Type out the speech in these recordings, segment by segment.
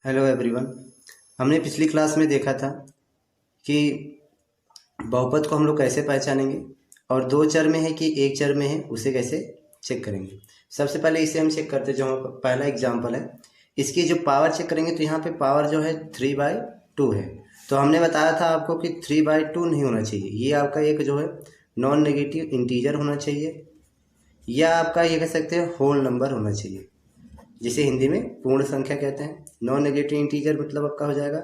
Hello everyone. हमने पिछली class में देखा था कि बहुपद को हम लोग कैसे पहचानेंगे और दो चर में है कि एक चर में है उसे कैसे चेक करेंगे। सबसे पहले इसे हम चेक करते हैं। जो पहला एग्जांपल है इसकी जो पावर चेक करेंगे तो यहाँ पे पावर जो है 3/2 है। तो हमने बताया था आपको कि 3/2 नहीं होना चाहिए, ये आपका एक जो है नॉन नेगेटिव इंटीजर होना चाहिए या आपका ये कह सकते हैं होल नंबर होना चाहिए, जिसे हिंदी में पूर्ण संख्या कहते हैं। नॉन नेगेटिव इंटीजर मतलब आपका हो जाएगा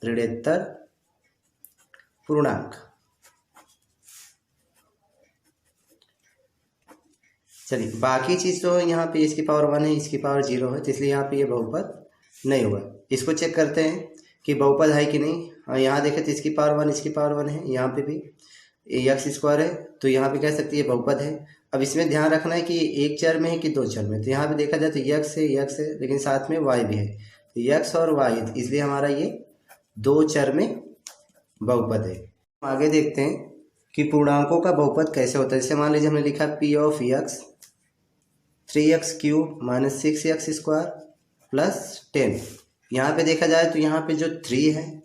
ऋणोत्तर पूर्णांक। चलिए, बाकी चीज़ तो यहाँ पे इसकी पावर 1 है, इसकी पावर 0 है, तो इसलिए यहाँ पे ये बहुपद नहीं होगा। इसको चेक करते हैं कि बहुपद है कि नहीं। और यहाँ देखें तो इसकी पावर 1 इसकी पावर 1 है, यहाँ पे भी x² है, तो यहाँ पे कह सकते हैं ये बहुपद है। अब इसमें ध्यान रखना है कि एक चर में है कि दो चर में। तो यहाँ पे देखा जाए तो x है लेकिन साथ में y भी है, तो x और y है, इसलिए हमारा ये दो चर में बहुपद है। आगे देखते हैं कि पूर्णांकों का बहुपद कैसे होता है। जैसे मान लीजिए हमने लिखा p(x) 3x³ - 6x² + 10। यहाँ पे देखा जाए तो यहाँ पे जो 3 है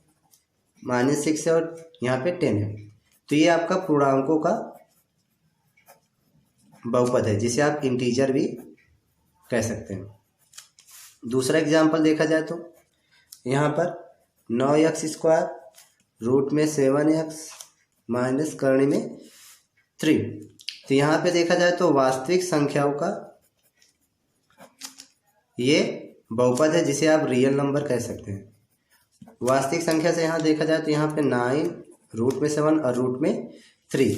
-6 है और यहाँ पे 10 है, तो ये आपका पूर्णांकों का बहुपद है, जिसे आप इंटीजर भी कह सकते हैं। दूसरा एग्जांपल देखा जाए तो यहाँ पर 9x² रूट में 7x माइनस करनी में 3। तो यहाँ पे देखा जाए तो वास्तविक संख्याओं का ये बहुपद है, जिसे आप रियल नंबर कह सकते हैं। वास्तविक संख्या से यहाँ देखा जाए तो यहाँ पे 9 रूट में 7 और रूट में 3।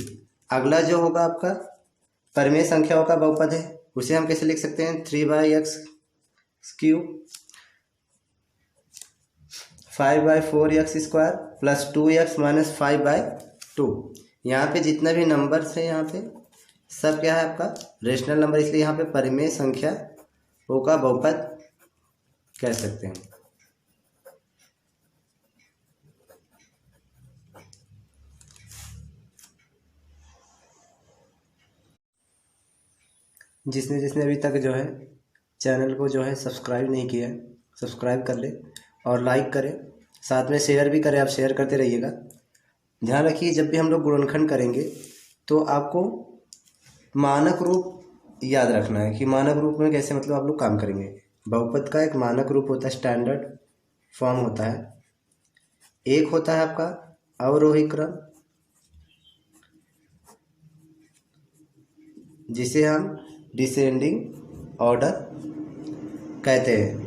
अगला जो होगा आपका परिमेय संख्याओं का बहुपद है, उसे हम कैसे लिख सकते हैं 3/x³ 5/4x² + 2x - 5/2। यहाँ पे जितना भी नंबर्स है यहाँ पे सब क्या है आपका रेशनल नंबर, इसलिए यहाँ पे परिमेय संख्या का बहुपद कह सकते हैं। जिसने जिसने अभी तक जो है चैनल को जो है सब्सक्राइब नहीं किया है, सब्सक्राइब कर ले और लाइक करें, साथ में शेयर भी करें। आप शेयर करते रहिएगा। ध्यान रखिए, जब भी हम लोग गुणनखंड करेंगे तो आपको मानक रूप याद रखना है कि मानक रूप में कैसे मतलब आप लोग काम करेंगे। बहुपद का एक मानक रूप होता है, स्टैंडर्ड फॉर्म होता है। एक होता है आपका अवरोही क्रम, जिसे हम डिसेंडिंग ऑर्डर कहते हैं।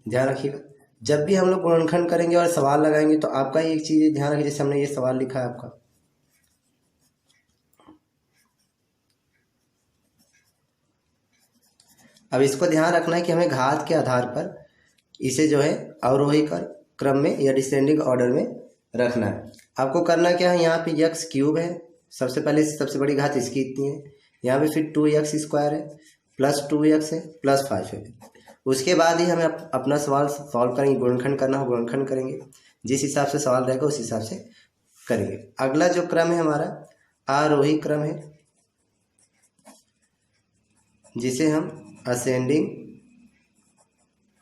ध्यान रखिएगा, जब भी हम लोग गुणनखंड करेंगे और सवाल लगाएंगे तो आपका एक चीज़ ध्यान रखिए, जैसे हमने ये सवाल लिखा है आपका, अब इसको ध्यान रखना है कि हमें घात के आधार पर इसे जो है अवरोही क्रम में या डिसेंडिंग ऑर्डर में रखना है। आपको करना क्या है, यहाँ पे x³ है, सबसे पहले सबसे बड़ी घात इसकी इतनी है, यहाँ पे फिर 2x² है प्लस 2x है प्लस 5 है। उसके बाद ही हमें अपना सवाल सॉल्व करेंगे। गुणनखंड करना हो गुणनखंड करेंगे, जिस हिसाब से सवाल रहेगा उस हिसाब से करेंगे। अगला जो क्रम है हमारा आरोही क्रम है, जिसे हम असेंडिंग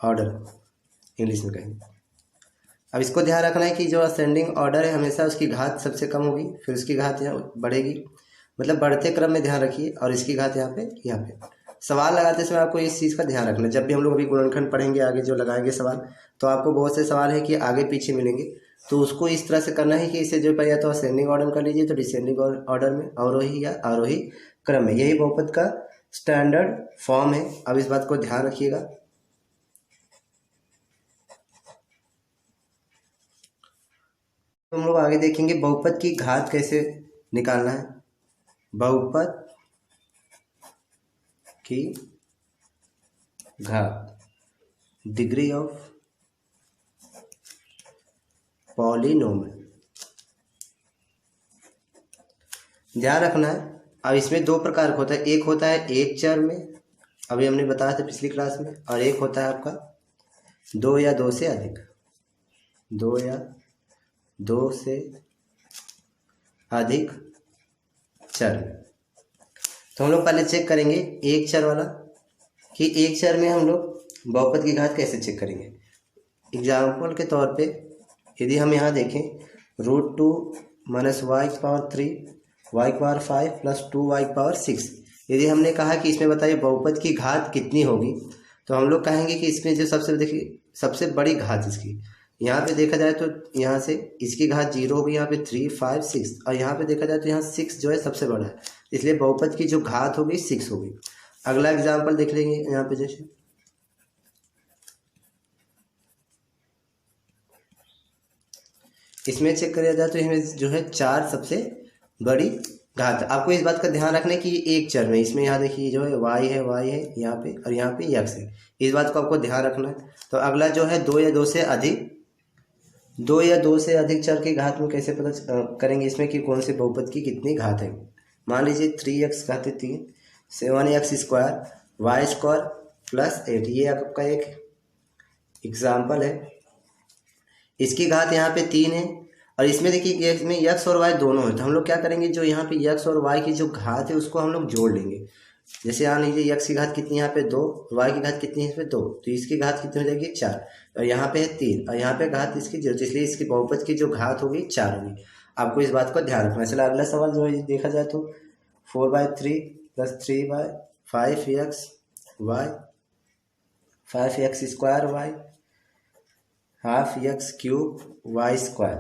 ऑर्डर इंग्लिश में कहेंगे। अब इसको ध्यान रखना है कि जो असेंडिंग ऑर्डर है हमेशा उसकी घात सबसे कम होगी, फिर उसकी घात यहाँ बढ़ेगी, मतलब बढ़ते क्रम में ध्यान रखिए, और इसकी घात यहाँ पे। सवाल लगाते समय आपको इस चीज़ का ध्यान रखना है। जब भी हम लोग अभी गुणनखंड पढ़ेंगे आगे जो लगाएंगे सवाल, तो आपको बहुत से सवाल है कि आगे पीछे मिलेंगे, तो उसको इस तरह से करना है कि इसे जो या तो असेंडिंग ऑर्डर कर लीजिए, तो डिसेंडिंग ऑर्डर में अवरोही या आरोही क्रम में। यही बहुपद का स्टैंडर्ड फॉर्म है। अब इस बात को ध्यान रखिएगा। तो हम लोग आगे देखेंगे बहुपद की घात कैसे निकालना है। बहुपद की घात, डिग्री ऑफ पॉलिनोमियल। ध्यान रखना है, अब इसमें दो प्रकार का होता है। एक होता है एक चर में, अभी हमने बताया था पिछली क्लास में, और एक होता है आपका दो या दो से अधिक, दो या दो से अधिक चर। तो हम लोग पहले चेक करेंगे एक चर वाला कि एक चर में हम लोग बहुपद की घात कैसे चेक करेंगे। एग्जाम्पल के तौर पे यदि हम यहाँ देखें √2 माइनस वाई की पावर 3 वाई की पावर 5 प्लस 2 वाई की पावर 6, यदि हमने कहा कि इसमें बताइए बहुपद की घात कितनी होगी, तो हम लोग कहेंगे कि इसमें जो सबसे बड़ी घात इसकी, यहाँ पे देखा जाए तो यहाँ से इसकी घात 0 होगी, यहाँ पे 3 5 6, और यहाँ पे देखा जाए तो यहाँ 6 जो है सबसे बड़ा है, इसलिए बहुपद की जो घात होगी 6 होगी। अगला एग्जाम्पल देख लेंगे यहाँ पे, जैसे इसमें चेक किया जाए तो इसमें जो है 4 सबसे बड़ी घात। आपको इस बात का ध्यान रखना है कि ये एक चर में, इसमें यहाँ देखिए जो है y है यहाँ पे, और यहाँ पे x है, इस बात को आपको ध्यान रखना है। तो अगला जो है 2 या 2 से अधिक चर की घात में कैसे पता करेंगे इसमें कि कौन से बहुपद की कितनी घात है। मान लीजिए 3x घाते 3 7x² y² प्लस 8, ये आपका एक एग्जाम्पल है। इसकी घात यहाँ पे 3 है, और इसमें देखिए इसमें x और y दोनों है, तो हम लोग क्या करेंगे, जो यहाँ पे x और y की जो घात है उसको हम लोग जोड़ लेंगे। जैसे मान लीजिए x की घात कितनी यहाँ पे 2, y की घात कितनी है इसमें 2, तो इसकी घात कितनी हो जाएगी 4, और यहाँ पे है 3, और यहाँ पे घात इसकी 0, इसलिए इसकी बहुपद की जो घात होगी 4 होगी। आपको इस बात को ध्यान रखना है। चलो अगला सवाल जो है देखा जाए तो 4/3 plus 3/5x y 5x² y ½ x³ y²,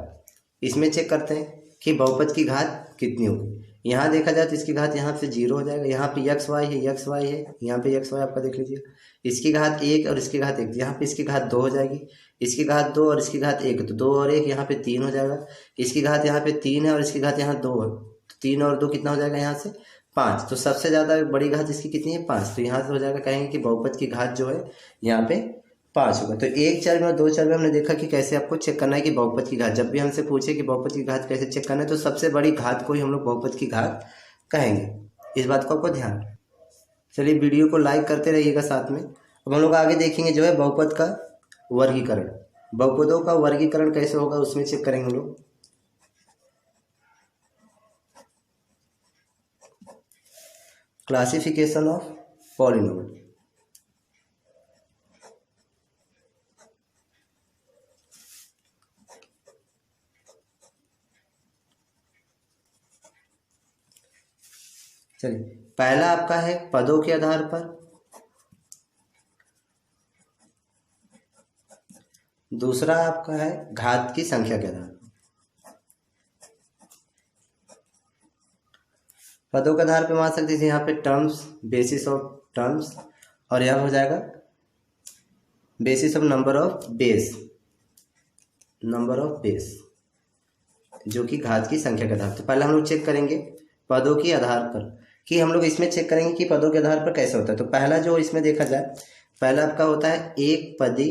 इसमें चेक करते हैं कि बहुपद की घात कितनी होगी। यहाँ देखा जाए तो इसकी घात यहाँ से 0 हो जाएगा, यहाँ पे x y है यहाँ पे x y आपका देख लीजिए, इसकी घात 1 और इसकी घात 1, यहाँ पे इसकी घात 2 हो जाएगी, इसकी घात 2 और इसकी घात 1, तो 2 और 1 यहाँ पे 3 हो जाएगा, इसकी घात यहाँ पे 3 है और इसकी घात यहाँ 2 है, तो 3 और 2 कितना हो जाएगा यहाँ से 5, तो सबसे ज़्यादा बड़ी घात इसकी कितनी है 5, तो यहाँ से हो जाएगा, कहेंगे कि बहुपद की घात जो है यहाँ पे 5 होगा। तो एक चर में और 2 चर में हमने देखा कि कैसे आपको चेक करना है कि बहुपद की घात, जब भी हमसे पूछे कि बहुपद की घात कैसे चेक करना है तो सबसे बड़ी घात को ही हम लोग बहुपद की घात कहेंगे। इस बात को आपको ध्यान। चलिए वीडियो को लाइक करते रहिएगा साथ में। अब हम लोग आगे देखेंगे जो है बहुपद का वर्गीकरण, बहुपदों का वर्गीकरण कैसे होगा उसमें चेक करेंगे हम लोग। Classification of polynomial. चलिए पहला आपका है पदों के आधार पर, दूसरा आपका है घात की संख्या के आधार पर। पदों के आधार पर मान सकते हैं यहाँ पे टर्म्स, बेसिस ऑफ टर्म्स, और यह हो जाएगा basis of number of base, जो कि घात की संख्या के आधार पर। पहले हम लोग चेक करेंगे पदों के आधार पर कि हम लोग इसमें चेक करेंगे कि पदों के आधार पर कैसे होता है। तो पहला जो इसमें देखा जाए, पहला आपका होता है एक पदी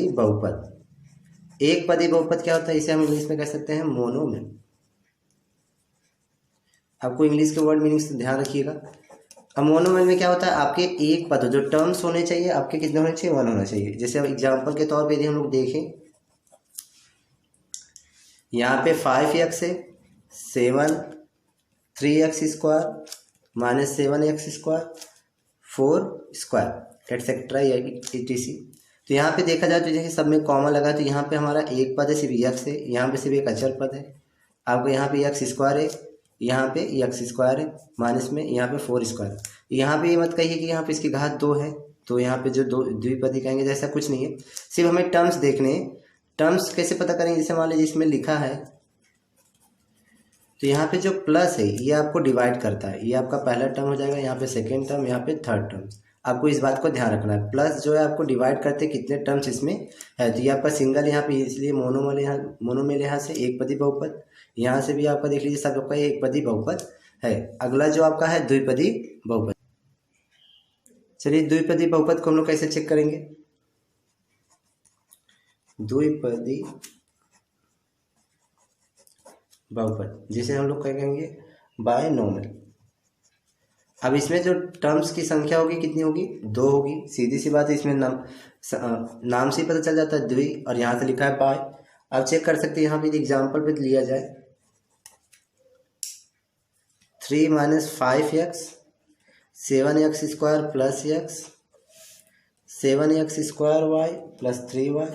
बहुपद। एक पदी बहुपद क्या होता है, इसे हम इंग्लिश में कह सकते हैं मोनोमियल। आपको इंग्लिश के वर्ड मीनिंग से ध्यान रखिएगा। अब मोनोमियल में क्या होता है, आपके एक पद जो टर्म्स होने चाहिए आपके कितने होने चाहिए, 1 होना चाहिए। जैसे अब एग्जाम्पल के तौर पर यदि हम लोग देखें, यहाँ पे 5x है, 7 3x² minus 7x² 4² etcetera etc। तो यहाँ पे देखा जाए तो जैसे सब में कॉमन लगा, तो यहाँ पे हमारा एक पद है सिर्फ x है, यहाँ पे सिर्फ एक अचर पद है। आपको यहाँ पे x² है, यहाँ पे x² है माइनस में यहाँ पे 4²। यहाँ पे ये मत कहिए कि यहाँ पे इसकी घात 2 है, तो यहाँ पे जो द्विपदी कहेंगे, जैसा कुछ नहीं है, सिर्फ हमें टर्म्स देखने हैं। टर्म्स कैसे पता करेंगे, जैसे मान लीजिए इसमें लिखा है, तो यहाँ पे जो प्लस है ये आपको डिवाइड करता है, ये आपका पहला टर्म हो जाएगा, यहाँ पे सेकेंड टर्म, यहाँ पे थर्ड टर्म। आपको इस बात को ध्यान रखना है, प्लस जो है आपको डिवाइड करते कितने टर्म्स इसमें है। तो ये आपका सिंगल यहाँ पे, इसलिए मोनोमियल यहाँ से एक पदी बहुपद, यहाँ से भी आपका देख लीजिए सब आपका एक पदी बहुपद है। अगला जो आपका है द्विपदी बहुपद। चलिए द्विपदी बहुपद को हम लोग कैसे चेक करेंगे। द्विपदी बहुपद जिसे हम लोग क्या कहेंगे, बायनोमियल। अब इसमें जो टर्म्स की संख्या होगी कितनी होगी, 2 होगी। सीधी सी बात है, इसमें नाम से ही पता चल जाता है द्वि, और यहाँ से लिखा है बाय। अब चेक कर सकते हैं, यहाँ पे एग्जाम्पल पे लिया जाए 3 - 5x 7x² plus x, 7x² y plus 3y,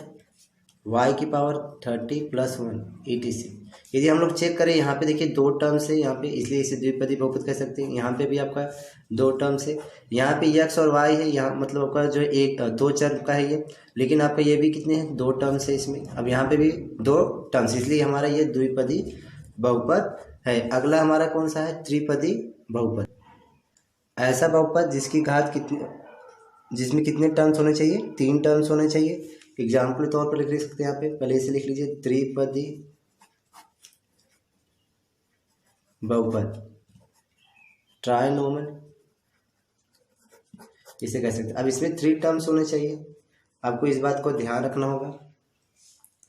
y की पावर 30 प्लस 1 etc। यदि हम लोग चेक करें यहाँ पे देखिए दो टर्म्स है यहाँ पे, इसलिए इसे द्विपदी बहुपद कह सकते हैं। यहाँ पे भी आपका दो टर्म्स है, यहाँ पे x और y है, यहाँ मतलब आपका जो एक दो चर का है ये, लेकिन आपका ये भी कितने हैं, दो टर्म्स है इसमें। अब यहाँ पे भी दो टर्म्स, इसलिए हमारा ये द्विपदी बहुपद है। अगला हमारा कौन सा है, त्रिपदी बहुपद। ऐसा बहुपद जिसकी घात कितनी, जिसमें कितने टर्म्स होने चाहिए, 3 टर्म्स होने चाहिए। एग्जाम्पल के तौर पर लिख सकते हैं यहाँ पे, पहले इसे लिख लीजिए, त्रिपदी बहुपद, ट्राइनोमल इसे कह सकते हैं। अब इसमें 3 टर्म्स होने चाहिए, आपको इस बात को ध्यान रखना होगा।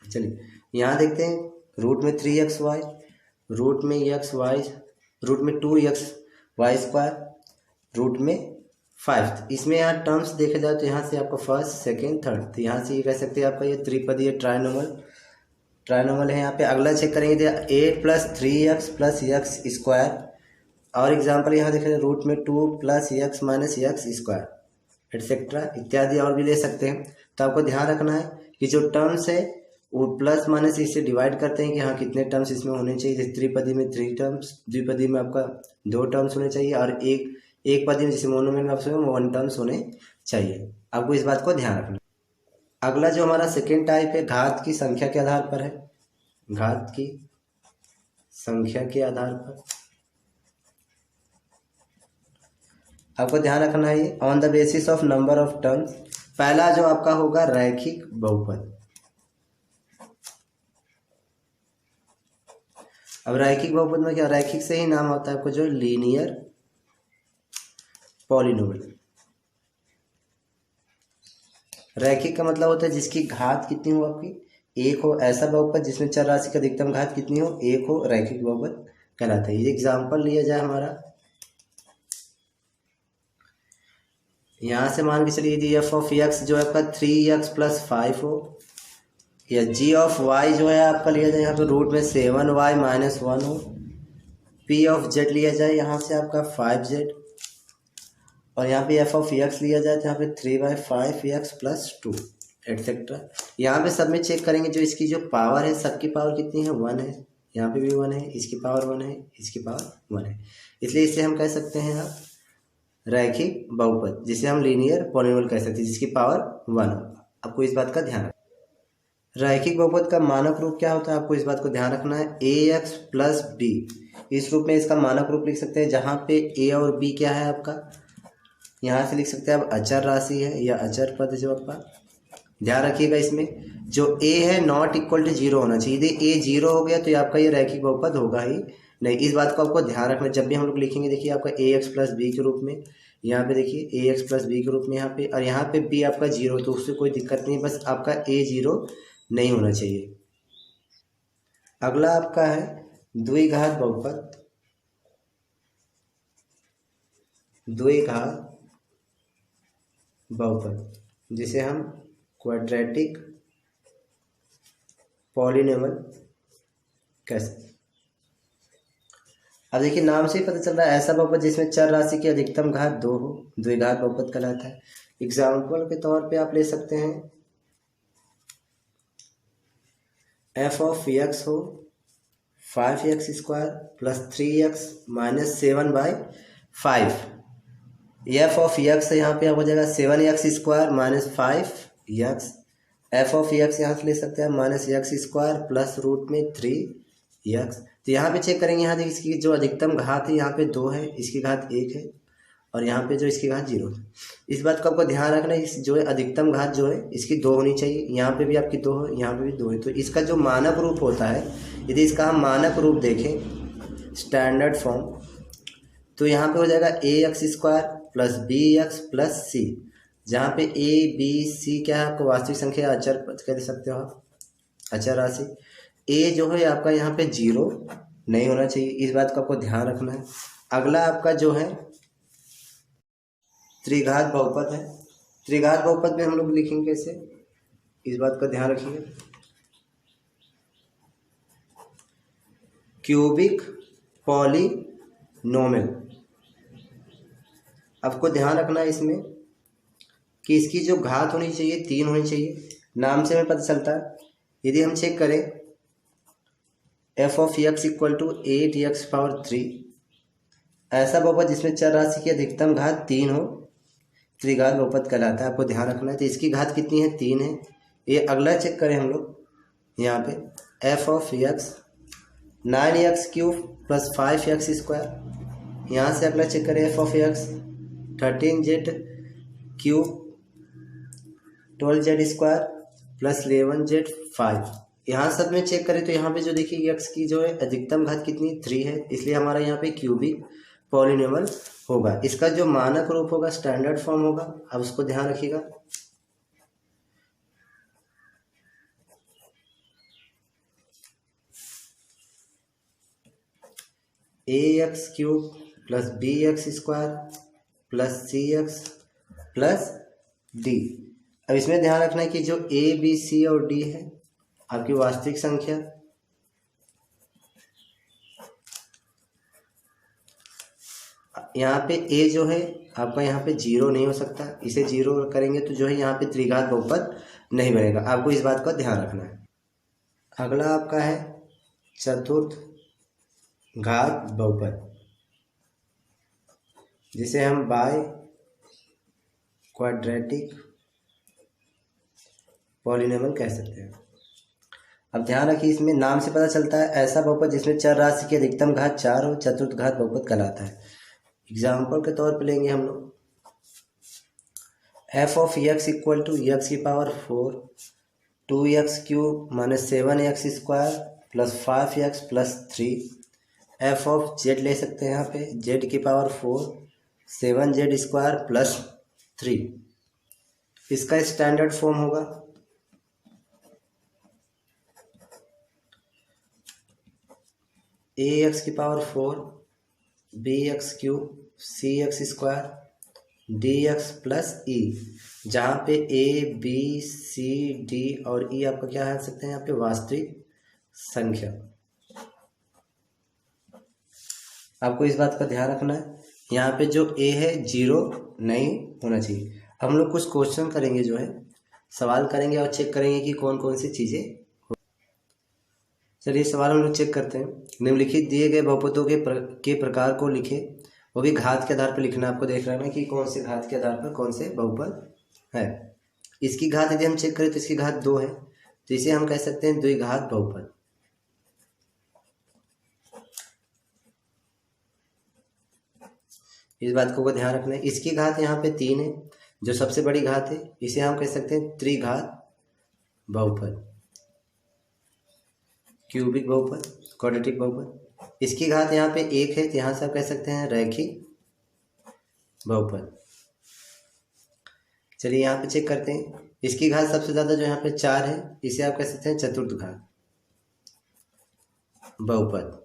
चलिए यहाँ देखते हैं, रूट में 3xy, रूट में xy, रूट में 2xy², रूट में 5। इसमें यहाँ टर्म्स देखा जाए तो यहाँ से आपका फर्स्ट, सेकंड, थर्ड, तो यहाँ से ये कह सकते हैं आपका ये त्रिपदी ट्राइनोमल है। यहाँ पे अगला चेक करेंगे, 8 + 3x + x², और एग्जाम्पल यहाँ देख रहे हैं, रूट में 2 + x - x² एटसेट्रा इत्यादि और भी ले सकते हैं। तो आपको ध्यान रखना है कि जो टर्म्स है वो प्लस माइनस इससे डिवाइड करते हैं कि हाँ कितने टर्म्स इसमें होने चाहिए। जैसे त्रिपदी में 3 टर्म्स, द्विपदी में आपका 2 टर्म्स होने चाहिए, और एक पदी में जैसे मोनोमियल में आपसे 1 टर्म्स होने चाहिए। आपको इस बात को ध्यान रखना। अगला जो हमारा सेकेंड टाइप है, घात की संख्या के आधार पर है। घात की संख्या के आधार पर आपको ध्यान रखना है, on the basis of number of terms. पहला जो आपका होगा रैखिक बहुपद। अब रैखिक बहुपद में क्या, रैखिक से ही नाम होता है आपको जो लीनियर पॉलिनोमियल। रैखिक का मतलब होता है जिसकी घात कितनी हो, आपकी 1 हो। ऐसा बहुपद जिसमें चर राशि का अधिकतम घात कितनी हो, 1 हो, रैखिक बहुपद कहलाता है। ये एग्जाम्पल लिया जाए हमारा, यहाँ से मान के चलिए यदि f(x) जो है आपका 3x + 5 हो, या g(y) जो है आपका लिया जाए यहाँ पे रूट में 7y - 1 हो, p(z) लिया जाए यहाँ से आपका 5z, और यहाँ पे f(x) लिया जाए तो यहाँ पे 3/5x + 2 एटसेट्रा। यहाँ पे सब में चेक करेंगे, जो इसकी जो पावर है, सबकी पावर कितनी है, 1 है। यहाँ पे भी 1 है, इसकी पावर 1 है, इसकी पावर 1 है, इसलिए इसे हम कह सकते हैं आप रैखिक बहुपद, जिसे हम लीनियर पॉलिनोमियल कह सकते हैं, जिसकी पावर 1 हो। आपको इस बात का ध्यान रखना। रैखिक बहुपद का मानक रूप क्या होता है, आपको इस बात को ध्यान रखना है, ax + b। इस रूप में इसका मानक रूप लिख सकते हैं, जहाँ पे a और b क्या है आपका, यहाँ से लिख सकते हैं आप अचर राशि है या अचर पद। जो आपका ध्यान रखिएगा, इसमें जो a है ≠ 0 होना चाहिए। यदि a 0 हो गया तो ये आपका ये रैखिक बहुपद होगा ही नहीं। इस बात को आपको ध्यान रखना जब भी हम लोग लिखेंगे। देखिए आपका ax + b के रूप में, यहाँ पे देखिए ax + b के रूप में यहाँ पे, और यहाँ पे b आपका 0, तो उससे कोई दिक्कत नहीं, बस आपका a 0 नहीं होना चाहिए। अगला आपका है द्विघात बहुपद। द्विघात बहुपद जिसे हम क्वाड्रेटिक पॉलिनोमियल कह सकते हैं। अब देखिए नाम से ही पता चल रहा है, ऐसा बहुपद जिसमें चर राशि की अधिकतम घात 2 हो, द्विघात बहुपद कहलाता है। एग्जाम्पल के तौर पे आप ले सकते हैं, f(x) हो 5x² + 3x - 7/5। f(x) यहाँ पे आप हो जाएगा 7x² - 5x। f(x) यहाँ से ले सकते हैं -x² प्लस रूट में 3x। तो यहाँ पे चेक करेंगे, यहाँ देखिए इसकी जो अधिकतम घात है यहाँ पे 2 है, इसकी घात 1 है, और यहाँ पे जो इसकी घात 0 है। इस बात को आपको ध्यान रखना है, इस जो है अधिकतम घात जो है इसकी 2 होनी चाहिए। यहाँ पे भी आपकी 2 है, यहाँ पे भी 2 है। तो इसका जो मानक रूप होता है, यदि इसका हम मानक रूप देखें, स्टैंडर्ड फॉर्म, तो यहाँ पे हो जाएगा ax² + bx + c, जहाँ पे a b c क्या है आपको वास्तविक संख्या, अचर कह सकते हो आप, अचर राशि। a जो है आपका यहाँ पे 0 नहीं होना चाहिए, इस बात को आपको ध्यान रखना है। अगला आपका जो है त्रिघात बहुपद है। त्रिघात बहुपद में हम लोग लिखेंगे कैसे, इस बात का ध्यान रखिए। क्यूबिक पॉलिनोमियल, आपको ध्यान रखना है इसमें कि इसकी जो घात होनी चाहिए 3 होनी चाहिए। नाम से हमें पता चलता है। यदि हम चेक करें f of x equal to 8x⁻3, ऐसा बहुपद जिसमें चर राशि की अधिकतम घात 3 हो त्रिघात बहुपद कहलाता है। आपको ध्यान रखना है। तो इसकी घात कितनी है? 3 है। ये अगला चेक करें हम लोग यहाँ पे f of x 9x³ + 5x²। यहाँ से अगला चेक करें f of x 13z³ 12z² + 11z5। यहाँ सब में चेक करें तो यहाँ पे जो देखिए x की जो है अधिकतम घात कितनी 3 है, इसलिए हमारा यहाँ पे क्यूबिक पॉलिनोमियल होगा। इसका जो मानक रूप होगा स्टैंडर्ड फॉर्म होगा, अब उसको ध्यान रखिएगा। ax³ + bx² + cx + d। अब इसमें ध्यान रखना है कि जो a, b, c और d है आपकी वास्तविक संख्या, यहाँ पे a जो है आपका यहाँ पे 0 नहीं हो सकता। इसे 0 करेंगे तो जो है यहाँ पे त्रिघात बहुपद नहीं बनेगा। आपको इस बात का ध्यान रखना है। अगला आपका है चतुर्थ घात बहुपद, जिसे हम बाय क्वाड्रेटिक पॉलिनोमियल कह सकते हैं। अब ध्यान रखिए, इसमें नाम से पता चलता है ऐसा बहुपद जिसमें चर राशि की अधिकतम घात 4 हो चतुर्थ घात बहुपद कहलाता है। एग्जाम्पल के तौर पर लेंगे हम लोग f of x equal to x⁴ 2x³ - 7x² + 5x + 3। f of z ले सकते हैं यहाँ पे z⁴ 7z² + 3। इसका स्टैंडर्ड फॉर्म होगा ax⁴ bx³ cx² dx + e, जहाँ पे a, b, c, d और e आपका क्या है सकते हैं यहाँ पे वास्तविक संख्या। आपको इस बात का ध्यान रखना है, यहाँ पे जो a है 0 नहीं होना चाहिए। हम लोग कुछ क्वेश्चन करेंगे, जो है सवाल करेंगे और चेक करेंगे कि कौन कौन सी चीज़ें हो। चलिए सवाल हम लोग चेक करते हैं। निम्नलिखित दिए गए बहुपदों के प्रकार को लिखें, वो भी घात के आधार पर लिखना। आपको देख रहे हैं कि कौन से घात के आधार पर कौन से बहुपद है। इसकी घात यदि हम चेक करें तो इसकी घात 2 है, तो इसे हम कह सकते हैं द्विघात बहुपद। इस बात को ध्यान रखना है। इसकी घात यहाँ पे 3 है, जो सबसे बड़ी घात है, इसे हम कह सकते हैं त्रिघात बहुपद, क्यूबिक बहुपद, क्वाड्रेटिक बहुपद। इसकी घात यहाँ पे 1 है, तो यहाँ से आप कह सकते हैं रैखिक बहुपद। चलिए यहाँ पे चेक करते हैं। इसकी घात सबसे ज़्यादा जो यहाँ पे 4 है, इसे आप कह सकते हैं चतुर्थ घात बहुपद।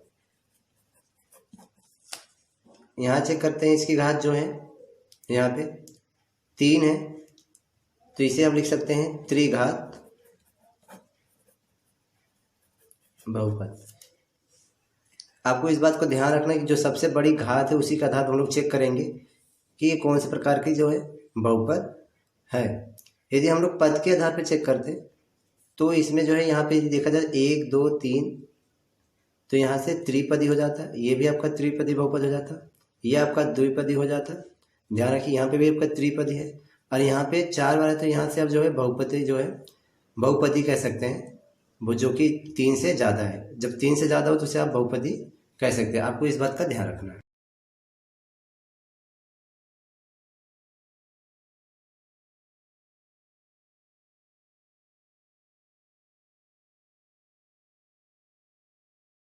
यहाँ चेक करते हैं, इसकी घात जो है यहाँ पे 3 है, तो इसे हम लिख सकते हैं त्रिघात बहुपद। आपको इस बात को ध्यान रखना है कि जो सबसे बड़ी घात है उसी का आधार हम लोग चेक करेंगे कि ये कौन से प्रकार की जो है बहुपद है। यदि हम लोग पद के आधार पर चेक करते तो इसमें जो है यहाँ पे देखा जाए 1, 2, 3, तो यहाँ से त्रिपदी हो जाता है। ये भी आपका त्रिपदी बहुपद हो जाता है, ये आपका द्विपदी हो जाता है। ध्यान रखिए यहाँ पे भी आपका त्रिपदी है, और यहाँ पे 4 बार है, तो यहाँ से आप जो है बहुपदी जो है बहुपदी कह सकते हैं, वो जो कि 3 से ज़्यादा है। जब 3 से ज़्यादा हो तो उसे आप बहुपदी कह सकते हैं। आपको इस बात का ध्यान रखना है।